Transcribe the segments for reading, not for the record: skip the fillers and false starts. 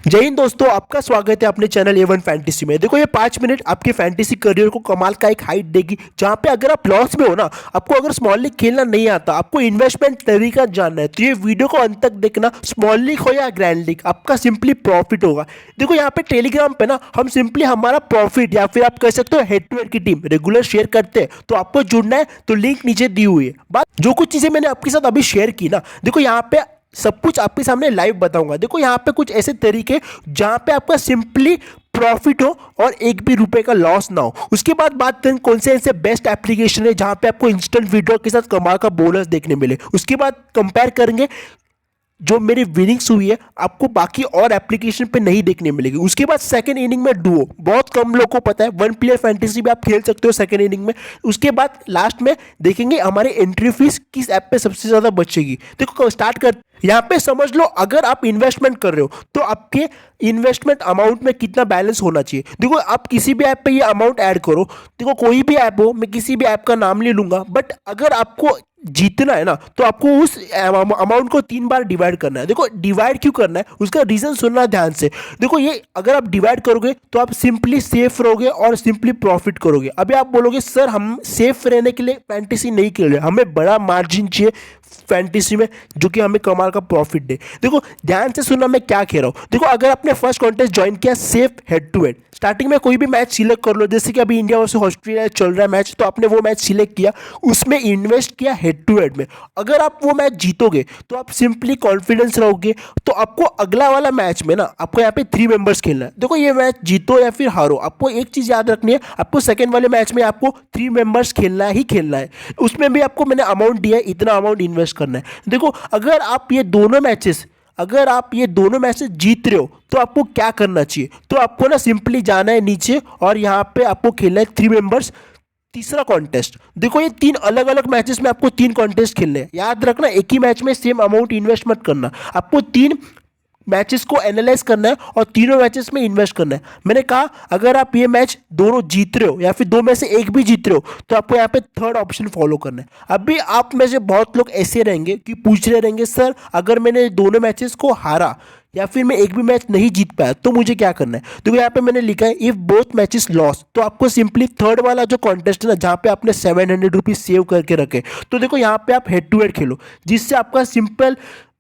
जय हिंद दोस्तों, आपका स्वागत है अपने चैनल A1 फैंटेसी में। देखो ये 5 मिनट आपके फैंटेसी करियर को कमाल का एक हाइट देगी, जहां पे अगर आप लॉस में हो ना, आपको अगर स्मॉल लीग खेलना नहीं आता, आपको इन्वेस्टमेंट तरीका जानना है, तो ये वीडियो को अंत तक देखना। स्मॉल लीग हो या ग्रैंड लीग, आपका सिंपली प्रॉफिट होगा। देखो यहाँ पे टेलीग्राम पे ना हम सिंपली हमारा प्रॉफिट या फिर आप कह सकते हो हेड टू हेड की टीम रेगुलर शेयर करते हैं। तो आपको जुड़ना है तो लिंक नीचे दी हुई है। बात जो कुछ चीजें मैंने आपके साथ अभी शेयर की ना, देखो यहाँ पे सब कुछ आपके सामने लाइव बताऊंगा। देखो यहाँ पे कुछ ऐसे तरीके जहां पे आपका सिंपली प्रॉफिट हो और एक भी रुपए का लॉस ना हो। उसके बाद बात करें कौन से ऐसे बेस्ट एप्लीकेशन है जहां पे आपको इंस्टेंट विड्रॉ के साथ कमाल का बोनस देखने मिले। उसके बाद कंपेयर करेंगे जो मेरी विनिंग्स हुई है, आपको बाकी और एप्लीकेशन पे नहीं देखने मिलेगी। उसके बाद सेकंड इनिंग में डुओ, बहुत कम लोगों को पता है, वन प्लेयर फैंटेसी भी आप खेल सकते हो सेकंड इनिंग में। उसके बाद लास्ट में देखेंगे हमारे एंट्री फीस किस ऐप पे सबसे ज़्यादा बचेगी। देखो स्टार्ट कर, यहाँ पे समझ लो अगर आप इन्वेस्टमेंट कर रहे हो तो आपके इन्वेस्टमेंट अमाउंट में कितना बैलेंस होना चाहिए। देखो आप किसी भी ऐप पे ये अमाउंट ऐड करो, देखो कोई भी ऐप हो, मैं किसी भी ऐप का नाम ले लूंगा, बट अगर आपको जीतना है ना तो आपको उस अमाउंट को 3 बार डिवाइड करना है। देखो डिवाइड क्यों करना है, उसका रीजन सुनना ध्यान से। देखो ये अगर आप डिवाइड करोगे तो आप सिंपली सेफ रहोगे और सिंपली प्रॉफिट करोगे। अभी आप बोलोगे सर हम सेफ रहने के लिए फैंटेसी नहीं खेल रहे, हमें बड़ा मार्जिन चाहिए फैंटेसी में जो कि हमें कमाल का प्रॉफिट दे। देखो ध्यान से सुनना मैं क्या कह रहा हूँ। देखो अगर आपने फर्स्ट कॉन्टेस्ट ज्वाइन किया safe head to head, starting में कोई भी मैच सिलेक्ट कर लो, जैसे कि अभी इंडिया वर्सेस ऑस्ट्रेलिया चल रहा है मैच, तो आपने वो मैच सिलेक्ट किया, उसमें इन्वेस्ट किया हेड टू हेड में। अगर आप वो मैच जीतोगे तो आप सिंपली कॉन्फिडेंस रहोगे, तो आपको अगला वाला मैच में ना आपको यहाँ पे 3 मेंबर्स खेलना है। देखो ये मैच जीतो या फिर हारो, आपको एक चीज याद रखनी है, आपको सेकंड वाले मैच में आपको 3 मेंबर्स खेलना ही खेलना है। उसमें भी आपको मैंने अमाउंट दिया है, इतना अमाउंट इन्वेस्ट करना है। देखो अगर आप ये दोनों मैचेस जीत रहे हो तो आपको क्या करना चाहिए, तो आपको ना सिंपली जाना है नीचे और यहाँ पे आपको खेलना है 3 मेंबर्स तीसरा कॉन्टेस्ट। देखो ये 3 अलग अलग मैचेस में आपको 3 कॉन्टेस्ट खेलने हैं। याद रखना एक ही मैच में सेम अमाउंट इन्वेस्ट मत करना, आपको 3 मैचेस को एनालाइज करना है और तीनों मैचेस में इन्वेस्ट करना है। मैंने कहा अगर आप ये मैच दोनों जीत रहे हो या फिर दो में से एक भी जीत रहे हो तो आपको यहाँ पे थर्ड ऑप्शन फॉलो करना है। अभी आप में से बहुत लोग ऐसे रहेंगे कि पूछ रहे रहेंगे सर अगर मैंने दोनों मैचेस को हारा या फिर मैं एक भी मैच नहीं जीत पाया तो मुझे क्या करना है। देखो यहाँ पे मैंने लिखा है इफ बोथ मैचेस लॉस, तो आपको सिंपली थर्ड वाला जो कॉन्टेस्ट है ना जहाँ पे आपने 700 रुपीज सेव करके रखे, तो देखो यहाँ पे आप हेड टू हेड खेलो, जिससे आपका सिंपल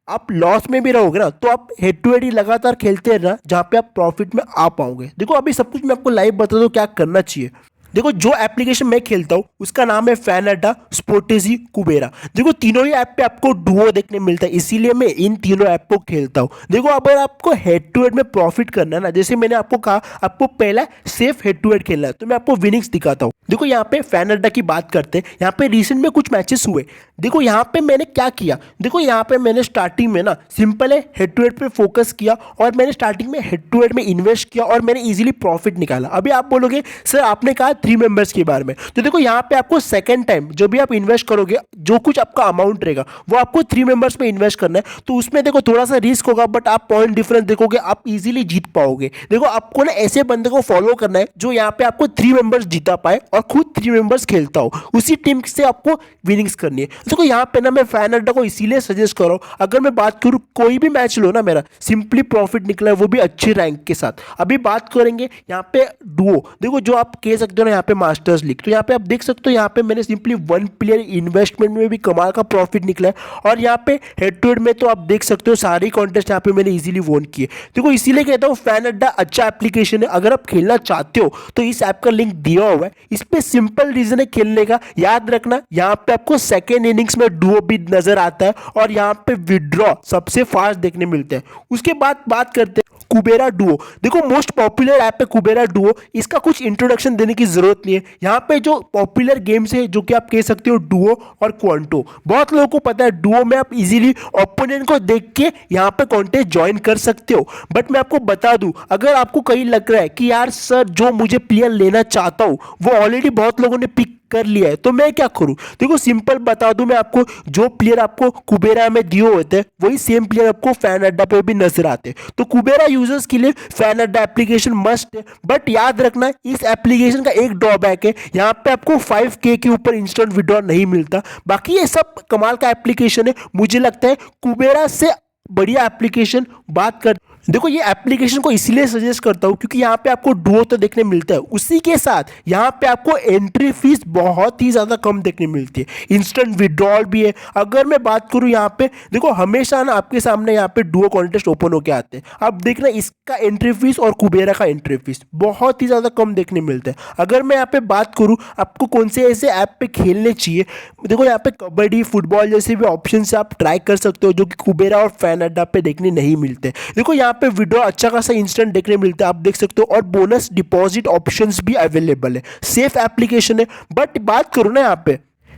आप लॉस में भी रहोगे ना तो आप हेड टू हेड ही लगातार खेलते रहना, जहाँ पे आप प्रॉफिट में आ पाओगे। देखो अभी सब कुछ मैं आपको लाइव बता दूँ क्या करना चाहिए। देखो जो एप्लीकेशन मैं खेलता हूँ उसका नाम है फैन अड्डा, स्पोर्टेजी, कुबेरा। देखो तीनों ही ऐप पे आपको डुओ देखने मिलता है, इसीलिए मैं इन तीनों ऐप को खेलता हूँ। देखो अगर आपको हेड टू हेड में प्रॉफिट करना है ना, जैसे मैंने आपको कहा आपको पहला सेफ हेड टू हेड खेलना है, तो मैं आपको विनिंग्स दिखाता हूँ। देखो यहाँ पे फैन अड्डा की बात करते हैं, यहाँ पे रिसेंट में कुछ मैचेस हुए। देखो यहाँ पे मैंने क्या किया, देखो यहाँ पे मैंने स्टार्टिंग में ना सिंपल है हेड टू हेड पे फोकस किया और मैंने स्टार्टिंग में हेड टू हेड में इन्वेस्ट किया और मैंने इजीली प्रॉफिट निकाला। अभी आप बोलोगे सर आपने कहा 3 मेंबर्स के बारे में, तो देखो यहाँ पे आपको सेकंड टाइम जो भी आप इन्वेस्ट करोगे, जो कुछ आपका अमाउंट रहेगा वो आपको 3 मेंबर्स में इन्वेस्ट करना है। तो उसमें देखो थोड़ा सा रिस्क होगा, बट आप पॉइंट डिफरेंस देखोगे, आप इजीली जीत पाओगे। देखो आपको ना ऐसे बंदे को फॉलो करना है जो यहाँ पे आपको 3 मेंबर्स जीता पाए और खुद 3 मेंबर्स खेलता हो, उसी टीम से आपको विनिंग्स करनी है। देखो यहाँ पे ना मैं फैन अड्डा को इसीलिए सजेस्ट कर रहा हूँ, अगर मैं बात करूँ कोई भी मैच लो ना मेरा सिंपली प्रॉफिट निकला है, वो भी अच्छे रैंक के साथ। अभी बात करेंगे यहाँ पे डुओ, देखो जो आप कह सकते हो ना यहाँ पे मास्टर्स लीग, तो यहाँ पे आप देख सकते हो यहाँ पे मैंने सिंपली वन प्लेयर इन्वेस्टमेंट में भी कमाल का प्रॉफिट निकला है और यहाँ पे हेड टू हेड में तो आप देख सकते हो सारी कॉन्टेस्ट यहाँ पे मैंने इजीली वोन किए। देखो इसीलिए कहता हूँ फैन अड्डा अच्छा एप्लीकेशन है, अगर आप खेलना चाहते हो तो इस ऐप का लिंक दिया हुआ है, इस पे सिंपल रीजन है खेलने का। याद रखना यहाँ पे आपको सेकेंड इनिंग्स में डुओ भी नजर आता है और यहाँ पे विड्रॉ सबसे फास्ट देखने मिलते हैं। उसके बाद बात करते हैं कुबेरा डुओ। देखो मोस्ट पॉपुलर ऐप है कुबेरा डुओ, इसका कुछ इंट्रोडक्शन देने की जरूरत नहीं है। यहाँ पे जो पॉपुलर गेम्स है जो कि आप कह सकते हो डुओ और क्वांटो, बहुत लोगों को पता है डुओ में आप इजीली ओपोनेंट को देख के यहाँ पे कॉन्टेस्ट ज्वाइन कर सकते हो। बट मैं आपको बता दूं, अगर आपको कहीं लग रहा है कि यार सर जो मुझे प्लेयर लेना चाहता हूँ वो ऑलरेडी बहुत लोगों ने पिक कर लिया है तो मैं क्या करूं, देखो सिंपल बता दूं मैं आपको, जो प्लेयर आपको कुबेरा में दिए होते हैं वही सेम प्लेयर आपको फैन अड्डा पे भी नजर आते हैं। तो कुबेरा यूजर्स के लिए फैन अड्डा एप्लीकेशन मस्ट है, बट याद रखना इस एप्लीकेशन का एक ड्रॉबैक है, यहाँ पे आपको 5K के ऊपर इंस्टेंट विड्रॉ नहीं मिलता। बाकी ये सब कमाल का एप्लीकेशन है, मुझे लगता है कुबेरा से बढ़िया एप्लीकेशन बात कर देखो ये एप्लीकेशन को इसलिए सजेस्ट करता हूँ क्योंकि यहाँ पे आपको डुओ तो देखने मिलता है, उसी के साथ यहाँ पे आपको एंट्री फीस बहुत ही ज़्यादा कम देखने मिलती है, इंस्टेंट विड्रॉल भी है। अगर मैं बात करूँ यहाँ पे देखो हमेशा ना आपके सामने यहाँ पे डुओ कॉन्टेस्ट ओपन होके आते हैं, अब देखना इसका एंट्री फीस और कुबेरा का एंट्री फीस बहुत ही ज़्यादा कम देखने मिलता है। अगर मैं यहाँ पे बात करूँ आपको कौन से ऐसे ऐप पे खेलने चाहिए, देखो यहाँ पे कबड्डी फुटबॉल जैसे भी ऑप्शन से आप ट्राई कर सकते हो जो कि कुबेरा और फैन अड्डा पे देखने नहीं मिलते। देखो यहाँ पे विड्रॉ अच्छा खासा इंस्टेंट देखने मिलता है, आप देख सकते हो, और बोनस डिपॉजिट ऑप्शंस भी अवेलेबल है, सेफ एप्लीकेशन है। बट बात करूँ ना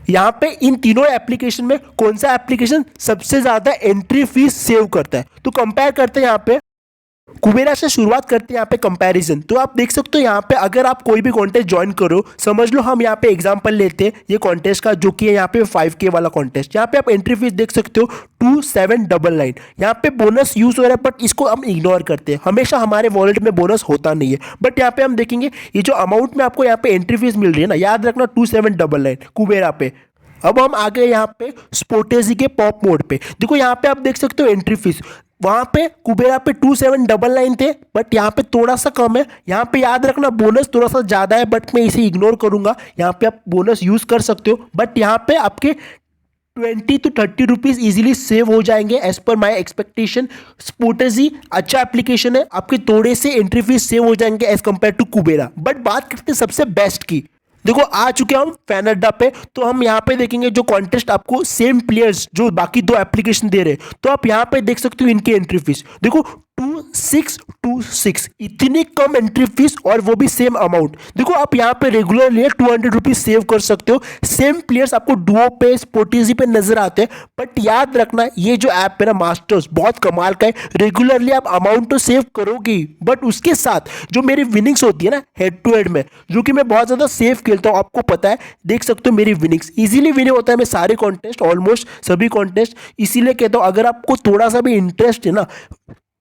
यहाँ पे इन तीनों एप्लीकेशन में कौन सा एप्लीकेशन सबसे ज़्यादा एंट्री फीस सेव करता है, तो कंपेयर करते हैं यहाँ पे कुबेरा से शुरुआत करते हैं यहाँ पे कंपैरिजन। तो आप देख सकते हो यहाँ पे अगर आप कोई भी कॉन्टेस्ट ज्वाइन करो, समझ लो हम यहाँ पे एग्जांपल लेते हैं ये कॉन्टेस्ट का जो कि है यहाँ पे 5K वाला कॉन्टेस्ट, यहाँ पे आप एंट्री फीस देख सकते हो 2799। यहाँ पे बोनस यूज हो रहा है बट इसको हम इग्नोर करते हैं, हमेशा हमारे वॉलेट में बोनस होता नहीं है। बट यहाँ पे हम देखेंगे ये जो अमाउंट में आपको यहाँ पे एंट्री फीस मिल रही है ना, याद रखना 2799 कुबेरा पे। अब हम आ गए यहाँ पे स्पोर्टेजी के पॉप मोड पे, देखो यहाँ पे आप देख सकते हो एंट्री फीस वहाँ पे कुबेरा पे 2799 थे बट यहाँ पे थोड़ा सा कम है। यहाँ पे याद रखना बोनस थोड़ा सा ज़्यादा है बट मैं इसे इग्नोर करूँगा, यहाँ पे आप बोनस यूज़ कर सकते हो बट यहाँ पे आपके 20 to 30 रुपीज़ ईजिली सेव हो जाएंगे एज पर माई एक्सपेक्टेशन। स्पोर्टेजी अच्छा एप्लीकेशन है, आपके थोड़े से एंट्री फीस सेव हो जाएंगे as compare to Kubera. But बात करते हैं सबसे बेस्ट की, देखो आ चुके हम फैन अड्डा पे, तो हम यहाँ पे देखेंगे जो कॉन्टेस्ट आपको सेम प्लेयर्स जो बाकी दो एप्लीकेशन दे रहे हैं, तो आप यहाँ पे देख सकते हो इनकी एंट्री फीस देखो 2626, इतनी कम एंट्री फीस और वो भी सेम अमाउंट। देखो आप यहाँ पे रेगुलरली 200 रुपीज सेव कर सकते हो, सेम प्लेयर्स आपको डुओ पे स्पोर्टेजी पे नजर आते हैं। बट याद रखना ये जो ऐप है ना मास्टर्स बहुत कमाल का है, रेगुलरली आप अमाउंट तो सेव करोगे बट उसके साथ जो मेरी विनिंग्स होती है ना हेड टू हेड में, जो कि मैं बहुत ज़्यादा सेफ खेलता हूँ, आपको पता है, देख सकते हो मेरी विनिंग्स इजीली विन होता है मैं सारे कॉन्टेस्ट, ऑलमोस्ट सभी कॉन्टेस्ट। इसीलिए कहता हूँ अगर आपको थोड़ा सा भी इंटरेस्ट है ना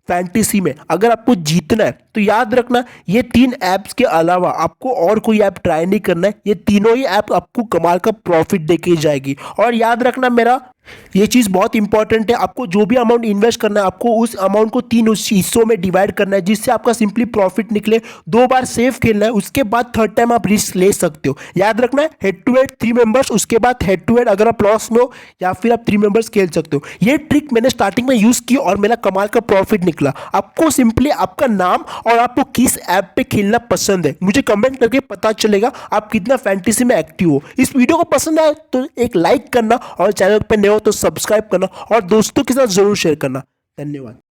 फैंटेसी में, अगर आपको जीतना है तो याद रखना ये तीन ऐप्स के अलावा आपको और कोई ऐप ट्राई नहीं करना है, ये तीनों ही ऐप आपको कमाल का प्रॉफिट देके जाएगी। और याद रखना मेरा ये चीज़ बहुत इंपॉर्टेंट है, आपको जो भी अमाउंट इन्वेस्ट करना है आपको उस अमाउंट को 3 हिस्सों में डिवाइड करना है जिससे आपका सिंपली प्रॉफिट निकले। 2 बार सेफ खेलना है, उसके बाद थर्ड टाइम आप रिस्क ले सकते हो। याद रखना है हेड टू हेड 3 मेंबर्स, उसके बाद हेड टू हेड अगर आप लॉस में हो या फिर आप 3 मेंबर्स खेल सकते हो। ये ट्रिक मैंने स्टार्टिंग में यूज़ की और मेरा कमाल का प्रॉफिट निकला। आपको सिंपली आपका नाम और आपको किस ऐप पे खेलना पसंद है मुझे कमेंट करके पता चलेगा आप कितना फैंटेसी में एक्टिव हो। इस वीडियो को पसंद आए तो एक लाइक करना और चैनल पर नए हो तो सब्सक्राइब करना और दोस्तों के साथ जरूर शेयर करना। धन्यवाद।